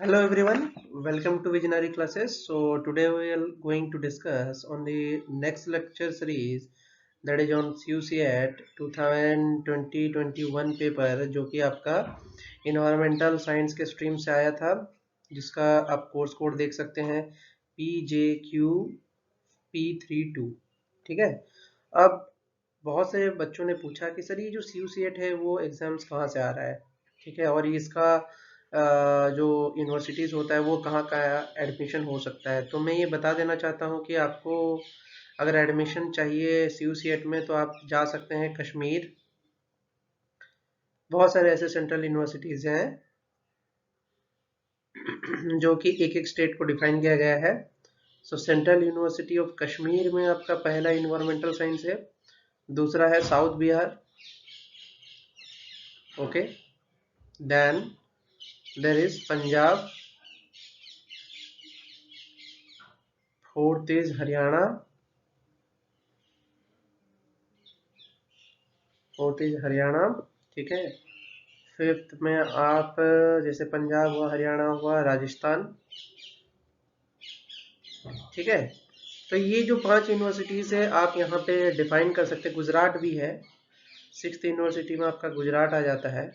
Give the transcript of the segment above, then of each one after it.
Hello everyone, welcome to Visionary Classes. So today we are going to discuss on the next lecture series that is on CUCET 2020-21 paper जो कि आपका environmental science के stream से आया था, जिसका आप कोर्स कोड देख सकते हैं PJQP32। ठीक है। अब बहुत से बच्चों ने पूछा कि सर ये जो CUCET है वो एग्जाम्स कहाँ से आ रहा है। ठीक है। और इसका जो यूनिवर्सिटीज़ होता है वो कहाँ का एडमिशन हो सकता है। तो मैं ये बता देना चाहता हूँ कि आपको अगर एडमिशन चाहिए CUCET में तो आप जा सकते हैं कश्मीर। बहुत सारे ऐसे सेंट्रल यूनिवर्सिटीज़ हैं जो कि एक एक स्टेट को डिफाइन किया गया है। So central university of Kashmir में आपका पहला इन्वायरमेंटल साइंस है, दूसरा है south Bihar. Okay, then there is Punjab, fourth is Haryana, ठीक है। फिफ्थ में आप जैसे पंजाब हुआ, हरियाणा हुआ, राजस्थान। ठीक है। तो ये जो 5 यूनिवर्सिटीज़ है आप यहाँ पे डिफाइन कर सकते हैं। गुजरात भी है, 6th यूनिवर्सिटी में आपका गुजरात आ जाता है,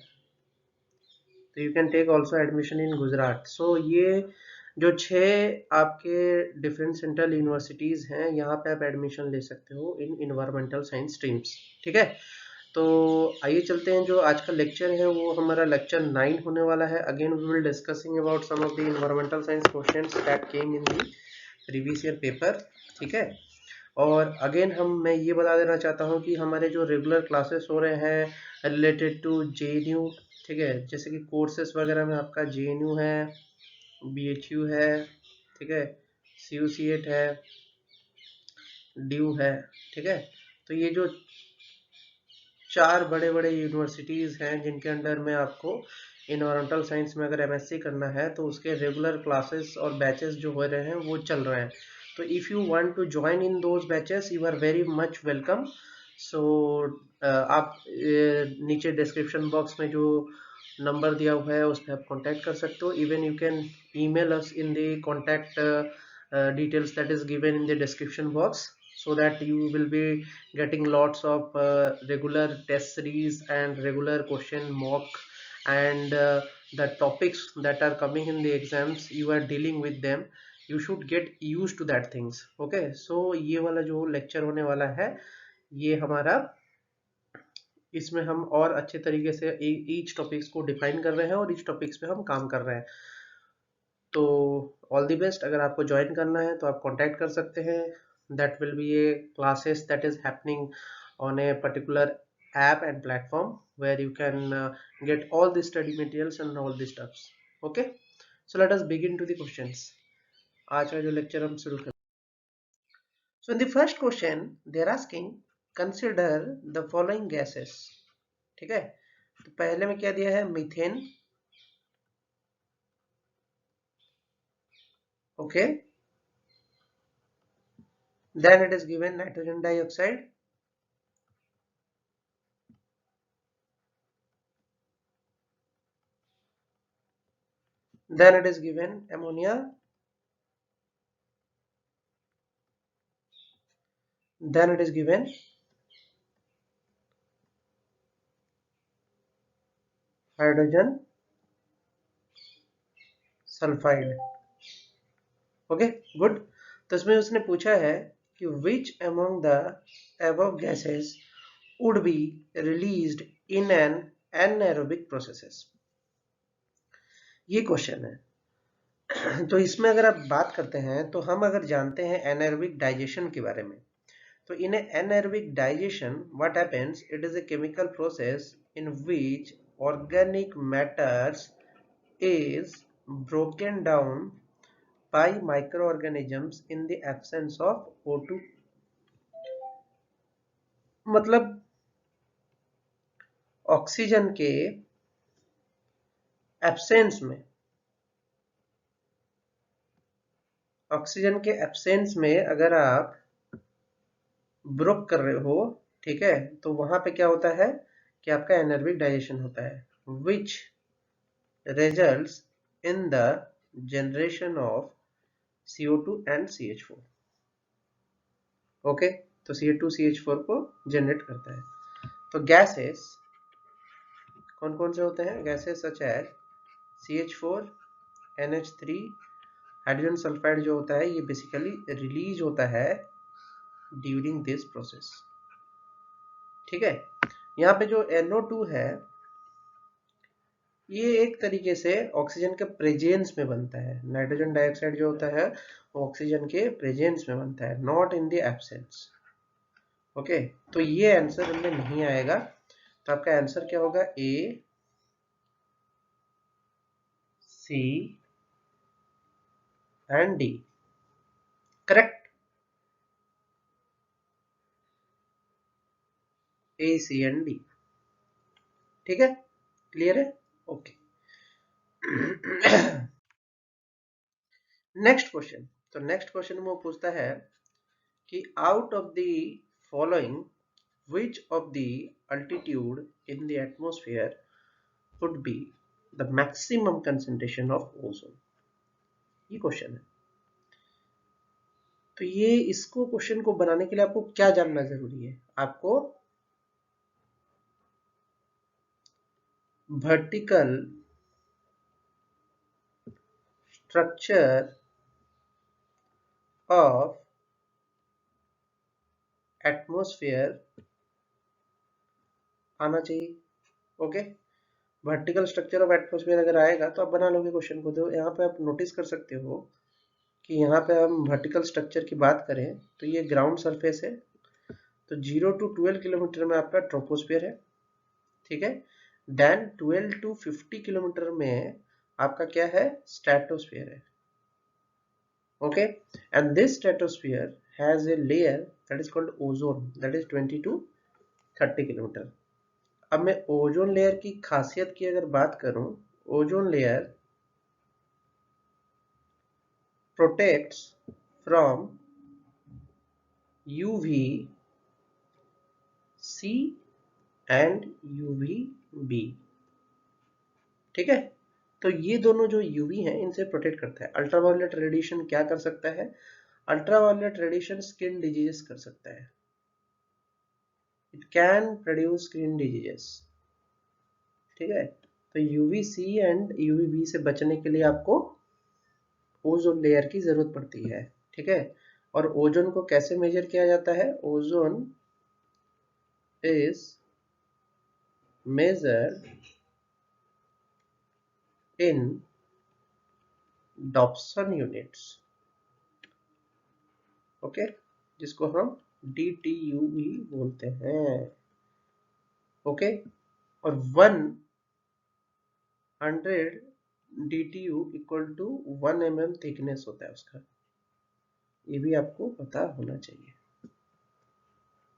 तो you can take also admission in Gujarat. So ये जो 6 आपके डिफरेंट सेंट्रल यूनिवर्सिटीज़ हैं यहाँ पे आप एडमिशन ले सकते हो इन इन्वायरमेंटल साइंस स्ट्रीम्स। ठीक है। तो आइए चलते हैं, जो आज का लेक्चर है वो हमारा लेक्चर 9 होने वाला है। Again we will discussing about some of the environmental science questions that came in the previous year paper. ठीक है। और अगेन मैं ये बता देना चाहता हूँ कि हमारे जो रेगुलर क्लासेस हो रहे हैं रिलेटेड टू JNU, ठीक है, जैसे कि कोर्सेस वगैरह में आपका JNU है, BHU है, ठीक है, CUCET है, DU है। ठीक है। तो ये जो 4 बड़े बड़े यूनिवर्सिटीज़ हैं जिनके अंडर में आपको इन्वायरमेंटल साइंस में अगर MSc करना है तो उसके रेगुलर क्लासेस और बैचेस जो हो रहे हैं वो चल रहे हैं। तो if you want to join in those batches you are very much welcome. सो आप नीचे डिस्क्रिप्शन बॉक्स में जो नंबर दिया हुआ है उस पर आप कांटेक्ट कर सकते हो। Even you can email us in the contact details that is given in the description box, so that you will be getting lots of regular test series and regular question mock, and the topics that are coming in the exams you are dealing with them, you should get used to that things. Okay, so ये वाला जो lecture होने वाला है ये हमारा, इसमें हम और अच्छे तरीके से ईच टॉपिक्स को डिफाइन कर रहे हैं और ईच टॉपिक्स पे हम काम कर रहे हैं। तो ऑल द बेस्ट। अगर आपको ज्वाइन करना है तो आप कांटेक्ट कर सकते हैं। That will be a classes that is happening on a particular app and platform where you can get all the study materials and all the stuffs. Okay, so let us begin to the questions. आज का जो lecture हम शुरू करें। So in the first question they are asking consider the following gases. ठीक है। तो पहले में क्या दिया है, methane. Okay, then it is given nitrogen dioxide, then it is given ammonia, then it is given hydrogen sulfide। Okay, good. तो इसमें उसने पूछा है कि which among the above gases would be released in an anaerobic processes। ये question है। तो इसमें अगर आप बात करते हैं तो हम अगर जानते हैं एनारोबिक डाइजेशन के बारे में, तो in anaerobic digestion what happens, it is a chemical process in which organic matters is broken down by microorganisms in the absence of O2। मतलब ऑक्सीजन के एब्सेंस में, ऑक्सीजन के एब्सेंस में अगर आप ब्रोक कर रहे हो, ठीक है, तो वहां पे क्या होता है कि आपका एनारोबिक डाइजेशन होता है, which results in the generation of CO2 and CH4. Okay, तो CH2 CH4 को जनरेट करता है। तो गैसेस कौन कौन से होते हैं? Gases such as CH4, NH3, hydrogen sulphide जो होता है ये बेसिकली रिलीज होता है ड्यूरिंग दिस प्रोसेस। ठीक है, यहाँ पे जो NO2 है ये एक तरीके से ऑक्सीजन के प्रेजेंस में बनता है। नाइट्रोजन डाइऑक्साइड जो होता है वो ऑक्सीजन के प्रेजेंस में बनता है, not in the absence. Okay, तो ये आंसर इनमें नहीं आएगा। तो आपका आंसर क्या होगा? A, C and D। Correct, A, C and D। ठीक है, क्लियर है? ओके। Next question. तो नेक्स्ट क्वेश्चन में वो पूछता है कि out of the following which of the altitude in the atmosphere would be the maximum concentration of ozone? ये क्वेश्चन है। तो ये इसको क्वेश्चन को बनाने के लिए आपको क्या जानना जरूरी है? आपको वर्टिकल स्ट्रक्चर ऑफ एटमॉस्फेयर आना चाहिए। Okay, vertical structure of atmosphere अगर आएगा तो आप बना लोगे क्वेश्चन को। तो यहाँ पे आप नोटिस कर सकते हो कि यहाँ पे हम वर्टिकल स्ट्रक्चर की बात करें तो ये ग्राउंड सरफेस है। तो 0 to 12 किलोमीटर में आपका ट्रोपोस्फियर है। ठीक है, देन 12 to 50 किलोमीटर में आपका क्या है? स्ट्रेटोस्फियर है। Okay, and this stratosphere has a layer that is called ozone, that is 20 to 30 kilometre. अब मैं ओजोन लेयर की खासियत की अगर बात करूं, ozone layer protects from UVC and UVB। ठीक है, तो ये दोनों जो यूवी हैं इनसे प्रोटेक्ट करता है। अल्ट्रावायलेट रेडिएशन क्या कर सकता है? अल्ट्रावायलेट रेडिएशन स्किन डिजीजेस कर सकता है। It can produce skin diseases. ठीक है, तो UVC एंड UVB से बचने के लिए आपको ओजोन लेयर की जरूरत पड़ती है। ठीक है, और ओजोन को कैसे मेजर किया जाता है? Ozone is measured in Dobson units. Okay, जिसको हम DTU भी बोलते हैं। ओके, और 100 DTU equal to 1 mm thickness होता है उसका। ये भी आपको पता होना चाहिए।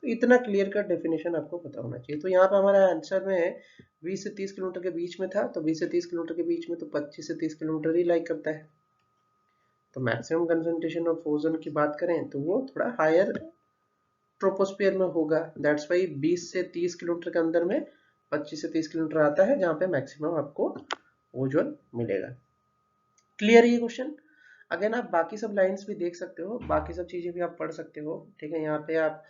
तो इतना क्लियर कट डेफिनेशन आपको पता होना चाहिए। तो यहाँ पे हमारा आंसर में 20 से 30 किलोमीटर के बीच में था। तो 20 से 30 किलोमीटर के बीच में तो 25 से 30 किलोमीटर ही लाइक करता है। तो मैक्सिमम कंसंट्रेशन ऑफ ओजोन की बात करें तो वो थोड़ा हायर ट्रोपोस्फियर में होगा। दैट्स वाई 20 से 30 किलोमीटर के अंदर में 25 से 30 किलोमीटर आता है जहां पे मैक्सिमम आपको ओजोन मिलेगा। क्लियर है ये क्वेश्चन? अगेन आप बाकी सब लाइंस भी देख सकते हो, बाकी सब चीजें भी आप पढ़ सकते हो। ठीक है, यहाँ पे आप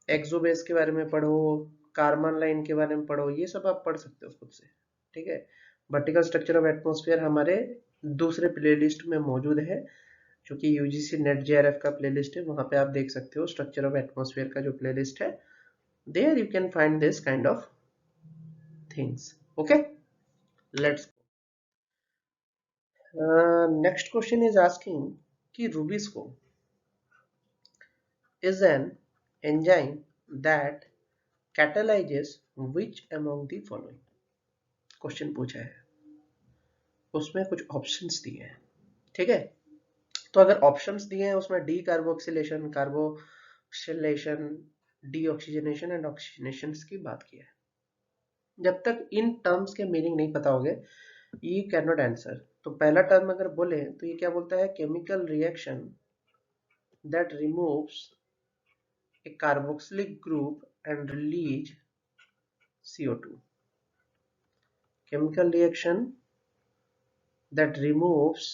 एक्सोबेस के बारे में पढ़ो, कार्बन लाइन के बारे में पढ़ो, ये सब आप पढ़ सकते हो खुद से। ठीक है, वर्टिकल स्ट्रक्चर ऑफ एटमॉस्फेयर हमारे दूसरे प्लेलिस्ट में मौजूद है, जो कि UGC नेट JRF का प्लेलिस्ट है। वहां पे आप देख सकते हो स्ट्रक्चर ऑफ एटमॉस्फेयर का जो प्लेलिस्ट है। There you can find this kind of things. Okay, let's next question is asking कि Rubisco is an enzyme that catalyzes which among the following? Question पूछा है, उसमें कुछ ऑप्शंस दिए हैं। ठीक है, तो अगर ऑप्शंस दिए हैं उसमें D carboxylation, carboxylation, deoxygenation and oxygenation की बात की है। जब तक इन टर्म्स के मीनिंग नहीं पता होगे यू कैन नॉट आंसर। तो पहला टर्म अगर बोले तो ये क्या बोलता है? Chemical reaction that removes A carboxylic group and release CO2। chemical reaction that removes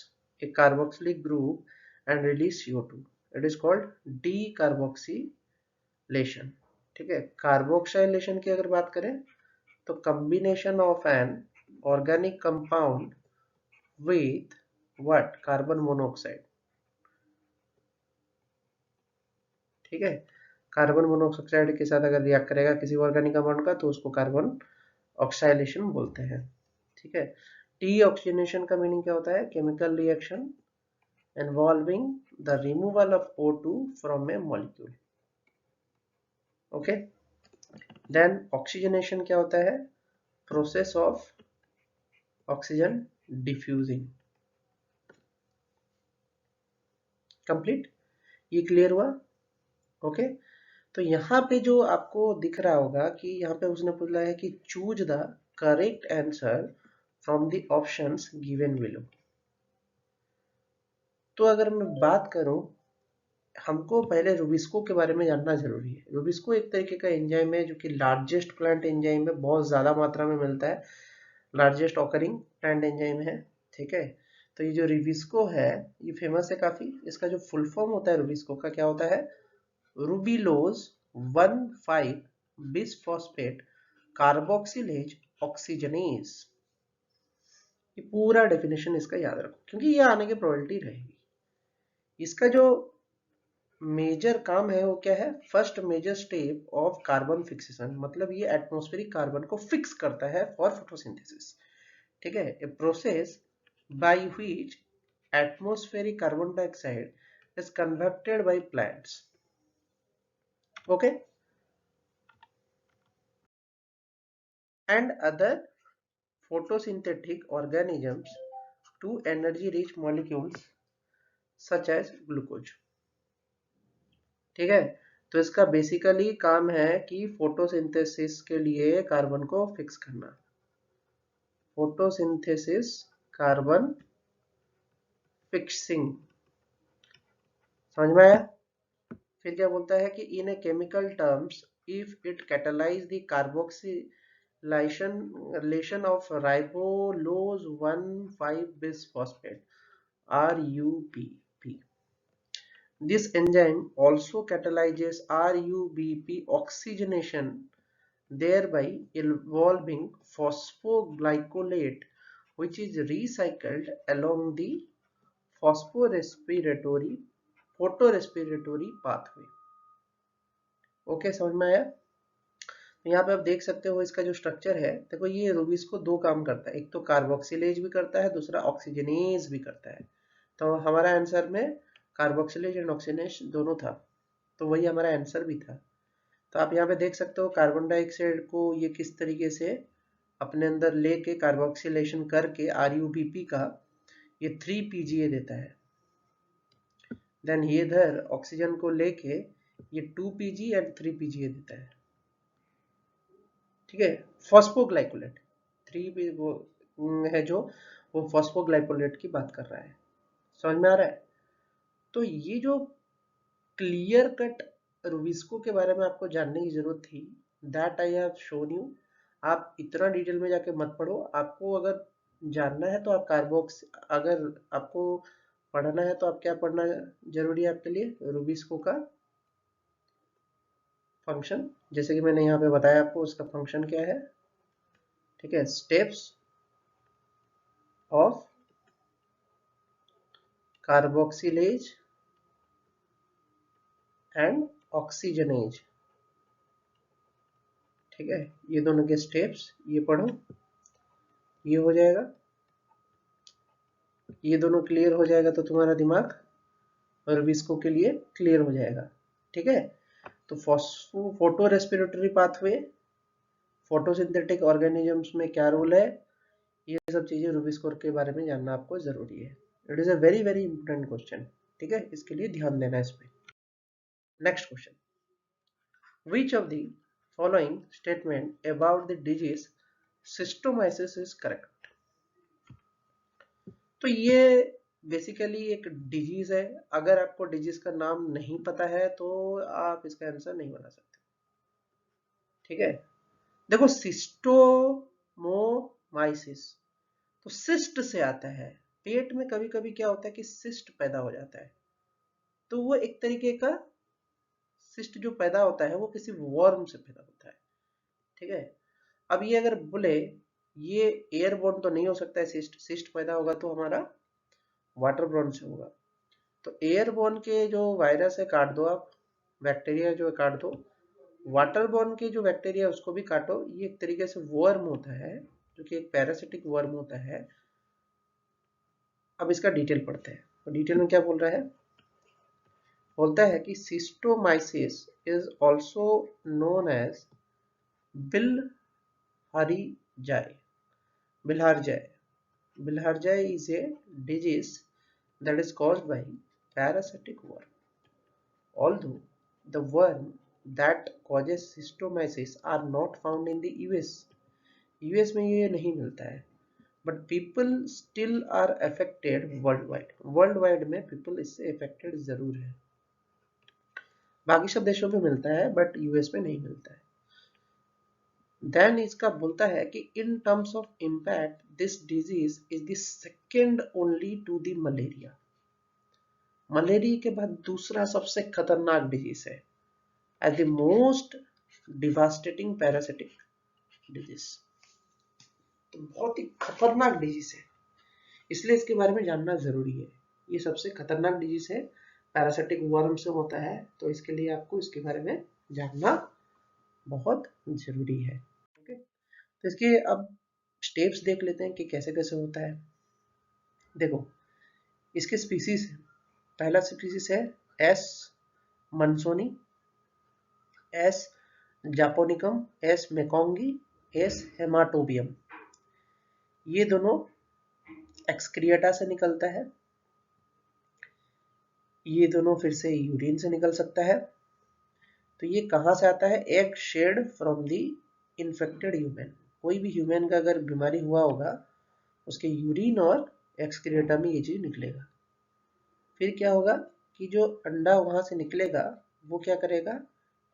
a carboxylic group and release CO2. It is called decarboxylation. ठीक है, कार्बोक्सिलेशन की अगर बात करें तो combination of an organic compound with what? Carbon monoxide. ठीक है, carbon monoxide के साथ अगर रिएक्ट करेगा किसी ऑर्गेनिक कंपाउंड का तो उसको कार्बन ऑक्साइलेशन बोलते हैं। ठीक है, टी ऑक्सीजनेशन का मीनिंग क्या होता है? Chemical reaction involving the removal of O2 from a molecule. Okay, then oxygenation क्या होता है? Process of oxygen diffusing. Complete? ये क्लियर हुआ? ओके, तो यहाँ पे जो आपको दिख रहा होगा कि यहाँ पे उसने बोला है कि choose the correct answer from the options given below. तो अगर मैं बात करूं, हमको पहले रूबिस्को के बारे में जानना जरूरी है। रूबिस्को एक तरीके का एंजाइम है जो कि लार्जेस्ट प्लांट एंजाइम है, बहुत ज्यादा मात्रा में मिलता है, लार्जेस्ट ऑकरिंग प्लांट एंजाइम है। ठीक है, तो ये जो रूबिस्को है ये फेमस है काफी। इसका जो फुल फॉर्म होता है रूबिस्को का क्या होता है? रूबिलोज 1,5 बिसफॉस्फेट कार्बोक्सिलेज ऑक्सीजनेज। ये पूरा डेफिनेशन इसका याद रखो क्योंकि ये आने की प्रोबेबिलिटी रहेगी। इसका जो मेजर काम है वो क्या है? First major step of carbon fixation, मतलब ये एटमॉस्फेरिक कार्बन को फिक्स करता है फॉर फोटोसिंथेसिस। ठीक है, a process by which atmospheric carbon dioxide is converted by plants. Okay, and other photosynthetic organisms to energy rich molecules such as glucose. ठीक है, तो इसका बेसिकली काम है कि फोटोसिंथेसिस के लिए कार्बन को फिक्स करना। फोटोसिंथेसिस कार्बन फिक्सिंग, समझ में आया? फिर क्या बोलता है कि in a chemical terms if it catalyse the carboxylation of ribulose 1,5-bisphosphate RUBP. This enzyme also catalyzes RUBP oxygenation, thereby evolving phosphoglycolate which is recycled along the photorespiratory pathway. Okay, समझ में आया? यहाँ पे आप देख सकते हो इसका जो स्ट्रक्चर है। देखो ये रूबिस्को दो काम करता है, एक तो कार्बोक्सिलेज भी करता है, दूसरा ऑक्सीजनेज भी करता है। तो हमारा आंसर में कार्बोक्सिलेज एंड ऑक्सीजनेज दोनों था, तो वही हमारा आंसर भी था। तो आप यहाँ पे देख सकते हो कार्बन डाइऑक्साइड को ये किस तरीके से अपने अंदर लेके कार्बोक्सिलेशन करके RUBP का ये 3 PGA देता है। देन ये इधर ऑक्सीजन को लेके ये 2 PG एंड 3 PGA देता है। ठीक है, फॉस्फोग्लाइकोलेट 3 वो है जो वो फॉस्फोग्लाइकोलेट की बात कर रहा है। समझ में आ रहा है? तो ये जो क्लियर कट रूबिस्को के बारे में आपको जानने की जरूरत थी, that I have shown you. आप इतना डिटेल में जाके मत पढ़ो। आपको अगर जानना है तो आप कार्बोक्स, अगर आपको पढ़ना है तो आप क्या पढ़ना जरूरी है आपके लिए? रूबिस्को का फंक्शन, जैसे कि मैंने यहाँ पे बताया आपको उसका फंक्शन क्या है। ठीक है, steps of carboxylase and oxygenase. ठीक है, ये दोनों के स्टेप्स ये पढ़ो, ये हो जाएगा। ये दोनों क्लियर हो जाएगा तो तुम्हारा दिमाग रूबिस्को के लिए क्लियर हो जाएगा। ठीक है, तो photo respiratory pathway, photosynthetic organisms में क्या रोल है, ये सब चीजें रूबिस्को के बारे में जानना आपको जरूरी है। It is a very very important question. ठीक है, इसके लिए ध्यान देना इस पे। Next question, which of the following statement about the disease शिस्टोमाइसिस is correct? तो ये बेसिकली एक डिजीज है। अगर आपको डिजीज का नाम नहीं पता है तो आप इसका आंसर नहीं बना सकते। ठीक है, देखो सिस्टोमोमाइसिस तो सिस्ट से आता है, पेट में कभी कभी क्या होता है कि सिस्ट पैदा हो जाता है, तो वो एक तरीके का सिस्ट जो पैदा होता है वो किसी वर्म से पैदा होता है, ठीक है। अब ये अगर बोले ये एयरबोर्न तो नहीं हो सकता है, सिस्ट सिस्ट पैदा होगा तो हमारा वाटरबोर्न से होगा। तो एयरबोर्न के जो वायरस है काट दो आप, बैक्टीरिया जो है काट दो, वाटरबोर्न के जो बैक्टीरिया है उसको भी काटो। ये एक तरीके से वर्म होता है जो कि एक पैरासिटिक वर्म होता है। अब इसका डिटेल पढ़ते हैं, तो डिटेल में क्या बोल रहा है, बोलता है कि schistosomiasis is also known as bilharzia. Bilharzia, bilharzia is a disease that is caused by parasitic worm. Although the worm that causes schistomasis are not found in the US, US में ये नहीं मिलता है, but people still are affected worldwide. Worldwide में people इससे affected जरूर है। बाकी सब देशों में मिलता है बट यूएस में नहीं मिलता है। देन इसका बोलता है कि in terms of impact this disease is the second only to the malaria. Malaria के बाद दूसरा सबसे खतरनाक डिजीज है, as the most devastating parasitic disease. तो बहुत ही खतरनाक डिजीज है, इसलिए इसके बारे में जानना जरूरी है। ये सबसे खतरनाक डिजीज है, पैरासिटिक वर्म से होता है, तो इसके लिए आपको इसके बारे में जानना बहुत जरूरी है। ओके, तो इसके अब स्टेप्स देख लेते हैं कि कैसे कैसे होता है। देखो, इसके स्पीसीज है, पहला स्पीसीज है S mansoni, S japonicum, S mekongi, S haematobium. ये दोनों एक्सक्रिएटा से निकलता है, ये दोनों फिर से यूरिन से निकल सकता है। तो ये कहाँ से आता है, egg shed from the infected human. कोई भी ह्यूमन का अगर बीमारी हुआ होगा उसके यूरिन और एक्सक्रिएटा में ये चीज निकलेगा। फिर क्या होगा कि जो अंडा वहां से निकलेगा वो क्या करेगा,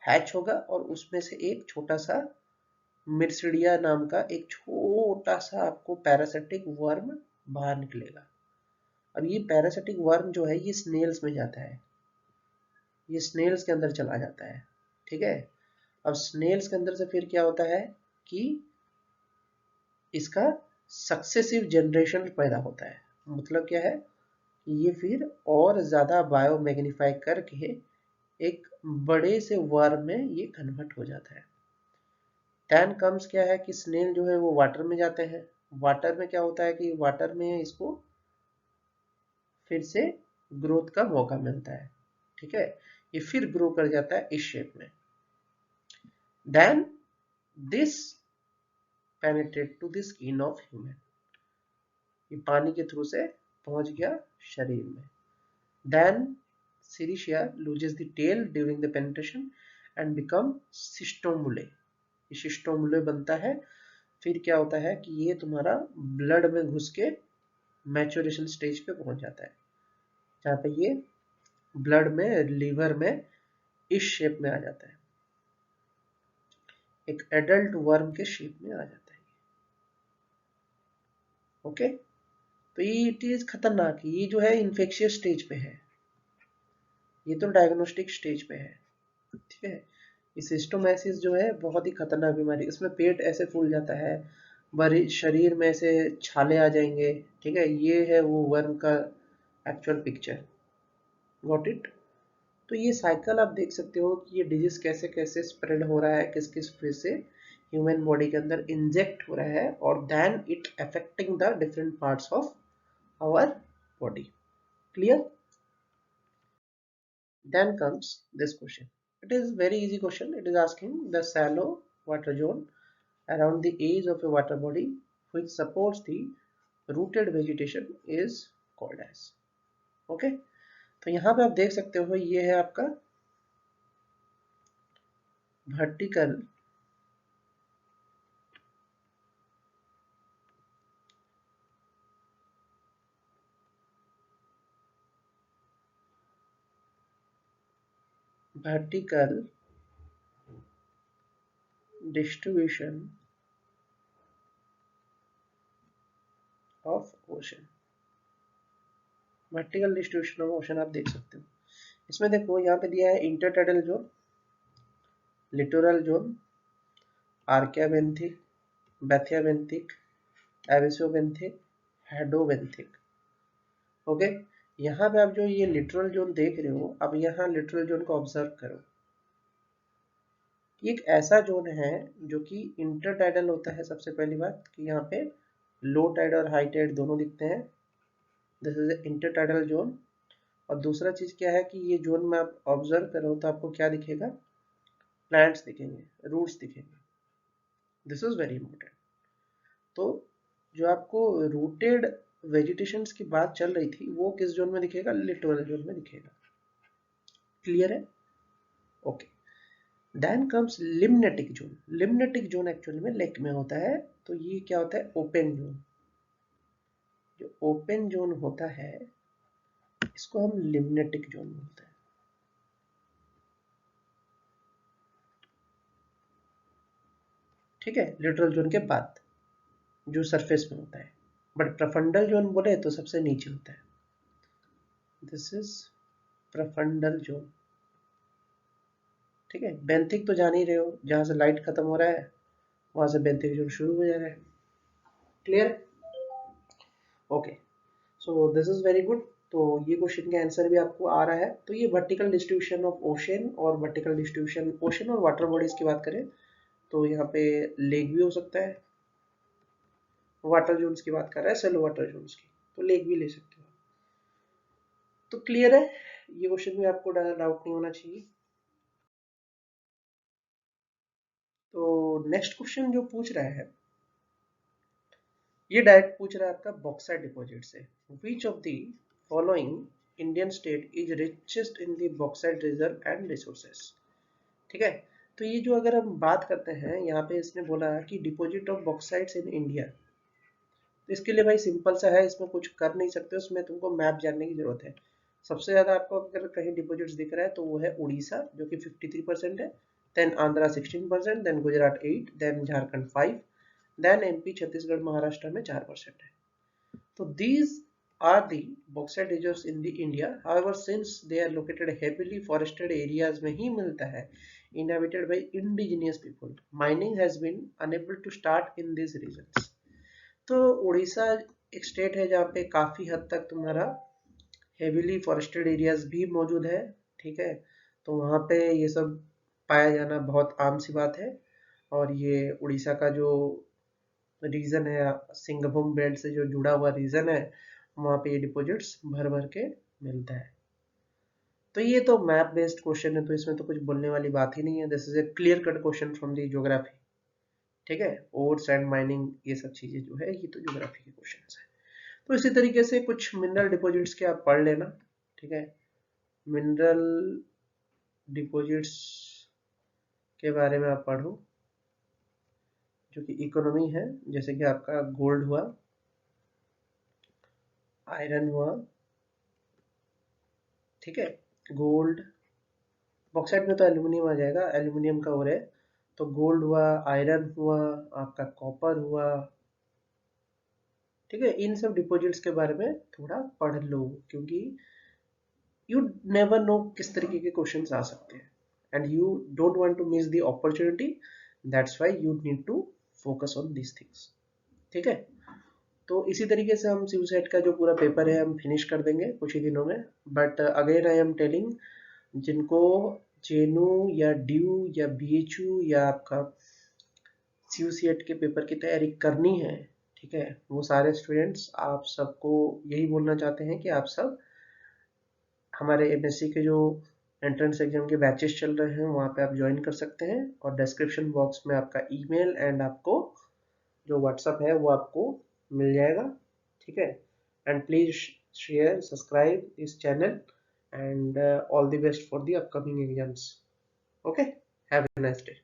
हैच होगा और उसमें से एक छोटा सा मिर्सिडिया नाम का एक छोटा सा आपको पैरासिटिक वर्म बाहर निकलेगा। अब ये पैरासिटिक वर्म जो है ये स्नेल्स में जाता है, ये स्नेल्स के अंदर चला जाता है, ठीक है। अब स्नेल्स के अंदर से फिर क्या होता है कि इसका सक्सेसिव जनरेशन पैदा होता है। मतलब क्या है, ये फिर और ज्यादा बायो मैग्नीफाई करके एक बड़े से वर्म में ये कन्वर्ट हो जाता है। देन कम्स क्या है कि स्नेल जो है वो वाटर में जाते हैं। वाटर में क्या होता है कि वाटर में इसको फिर से ग्रोथ का मौका मिलता है, ठीक है। ये फिर ग्रो कर जाता है इस शेप में। Then this penetrate to the skin of human, ये पानी के थ्रू से पहुंच गया शरीर में। Then cercaria loses the tail during the penetration and become schistosomule, ये सिस्टोमुले बनता है। फिर क्या होता है कि ये तुम्हारा ब्लड में घुस के मैच्योरेशन स्टेज पे पहुंच जाता है, जहाँ पे ये ब्लड में लीवर में इस शेप में आ जाता है, एक एडल्ट वर्म के शेप में आ जाता है। ओके, तो ये चीज खतरनाक है, ये जो है इन्फेक्शियस स्टेज पे है, ये तो डायग्नोस्टिक स्टेज पे है, ठीक है। ये सिस्टोमैसिस जो है बहुत ही खतरनाक बीमारी, इसमें पेट ऐसे फूल जाता है, बड़ी शरीर में ऐसे छाले आ जाएंगे, ठीक है। ये है वो वर्म का एक्चुअल पिक्चर, गॉट इट। तो ये साइकिल आप देख सकते हो कि ये डिजीज कैसे कैसे स्प्रेड हो रहा है, किस किस वे से ह्यूमन बॉडी के अंदर इंजेक्ट हो रहा है, और then it affecting the different parts of our body. Clear? Then comes this question. It is very easy question. It is asking the shallow water zone around the edge of a water body which supports the rooted vegetation is called as. Okay? तो यहाँ पे आप देख सकते हो ये है आपका vertical distribution of ocean. Vertical distribution of ocean आप देख सकते हो। इसमें देखो यहाँ पे दिया है intertidal zone, littoral zone, archibenthic, bathybenthic, abyssobenthic, hadobenthic. Okay, यहाँ पे आप जो ये लिटरल जोन देख रहे हो, अब यहाँ लिटरल जोन को ऑब्जर्व करो। एक ऐसा जोन है जो कि इंटरटाइडल होता है। सबसे पहली बात कि यहाँ पे लो टाइड और हाई टाइड दोनों दिखते हैं, दिस इज इंटरटाइडल जोन। और दूसरा चीज क्या है कि ये जोन में आप ऑब्जर्व करो तो आपको क्या दिखेगा, प्लांट्स दिखेंगे, रूट्स दिखेंगे, दिस इज वेरी इंपॉर्टेंट। तो जो आपको रूटेड वेजिटेशंस की बात चल रही थी वो किस जोन में दिखेगा, लिटोरल जोन में दिखेगा। क्लियर है? Okay, then comes limnetic zone. Limnetic zone actually में लेक में होता है, तो ये क्या होता है, ओपन जोन। जो ओपन जोन होता है इसको हम लिम्नेटिक जोन बोलते हैं। ठीक है, लिटरल जोन के बाद जो सरफेस में होता है, बट प्रफंडल जोन बोले तो सबसे नीचे होता है, दिस इज प्रफंडल जोन। ठीक है, बेंथिक तो जान ही रहे हो, जहां से लाइट खत्म हो रहा है वहां से बेंथिक जोन शुरू हो जा रहा है। Clear? Okay, so this is very good. तो ये क्वेश्चन का आंसर भी आपको आ रहा है। तो ये वर्टिकल डिस्ट्रीब्यूशन ऑफ ओशन और वर्टिकल डिस्ट्रीब्यूशन ओशन और वाटर बॉडीज की बात करें तो यहाँ पे लेक भी हो सकता है। वाटर जोन्स की बात कर रहा है, सेलो वाटर जोन्स की, तो लेक भी ले सकते हो। तो क्लियर है, ये क्वेश्चन में आपको डाउट नहीं होना चाहिए। तो नेक्स्ट क्वेश्चन जो पूछ रहा है ये डायरेक्ट पूछ रहा है आपका बॉक्साइट डिपॉजिट से। Which of the following Indian state is richest in the bauxite reserve and resources. ठीक है, तो ये जो अगर हम बात करते हैं यहाँ पे इसने बोला कि डिपॉजिट ऑफ बॉक्साइट्स इन इंडिया, तो इसके लिए भाई सिंपल सा है, इसमें कुछ कर नहीं सकते, उसमें तुमको मैप जानने की जरूरत है। सबसे ज्यादा आपको अगर कहीं डिपॉजिट्स दिख रहा है तो वो है उड़ीसा जो कि 53% है, then Andhra 16%, then Gujarat 8, then Jharkhand 5, then MP Chhattisgarh Maharashtra में 4% है। तो these are the bauxite reserves in the India. However, since they are located heavily forested areas में ही मिलता है, inhabited by indigenous people, mining has been unable to start in these regions. तो उड़ीसा एक state है जहाँ पे काफी हद तक तुम्हारा हेविली फॉरेस्टेड एरियाज भी मौजूद है। ठीक है, तो वहाँ पे ये सब पाया जाना बहुत आम सी बात है। और ये उड़ीसा का जो रीजन है, सिंगभूम बेल्ट से जो जुड़ा हुआ रीजन है, वहाँ पे ये डिपॉजिट्स भर भर के मिलता है। तो ये तो मैप बेस्ड क्वेश्चन है, तो इसमें तो कुछ बोलने वाली बात ही नहीं है, this is a clear cut question from the geography. ठीक है, ओर्स एंड माइनिंग ये सब चीजें जो है ये तो ज्योग्राफी के क्वेश्चन है। तो इसी तरीके से कुछ मिनरल डिपॉजिट्स के आप पढ़ लेना। ठीक है, मिनरल डिपॉजिट्स के बारे में आप पढ़ो जो कि इकोनॉमी है, जैसे कि आपका गोल्ड हुआ, आयरन हुआ। ठीक है, गोल्ड, बॉक्साइट में तो एल्यूमिनियम आ जाएगा, एल्यूमिनियम का और है, तो गोल्ड हुआ, आयरन हुआ, आपका कॉपर हुआ। ठीक है, इन सब डिपॉजिट्स के बारे में थोड़ा पढ़ लो, क्योंकि यू नेवर नो किस तरीके के क्वेश्चंस आ सकते हैं, and you don't want to miss the opportunity, that's why you need to focus on these things. ठीक है, तो इसी तरीके से हम सीयूसेट का जो पूरा पेपर है हम फिनिश कर देंगे कुछ ही दिनों में। But again I am telling, जिनको जेनू या ड्यू या बीएचयू या आपका सीयूसीएट के पेपर की तैयारी करनी है, ठीक है, वो सारे स्टूडेंट्स आप सबको यही बोलना चाहते हैं कि आप सब हमारे एमएससी के जो एंट्रेंस एग्जाम के बैचेस चल रहे हैं वहाँ पे आप ज्वाइन कर सकते हैं, और डिस्क्रिप्शन बॉक्स में आपका ईमेल एंड आपको जो व्हाट्सअप है वो आपको मिल जाएगा। ठीक है, and please share subscribe this channel, and all the best for the upcoming exams. Okay, have a nice day.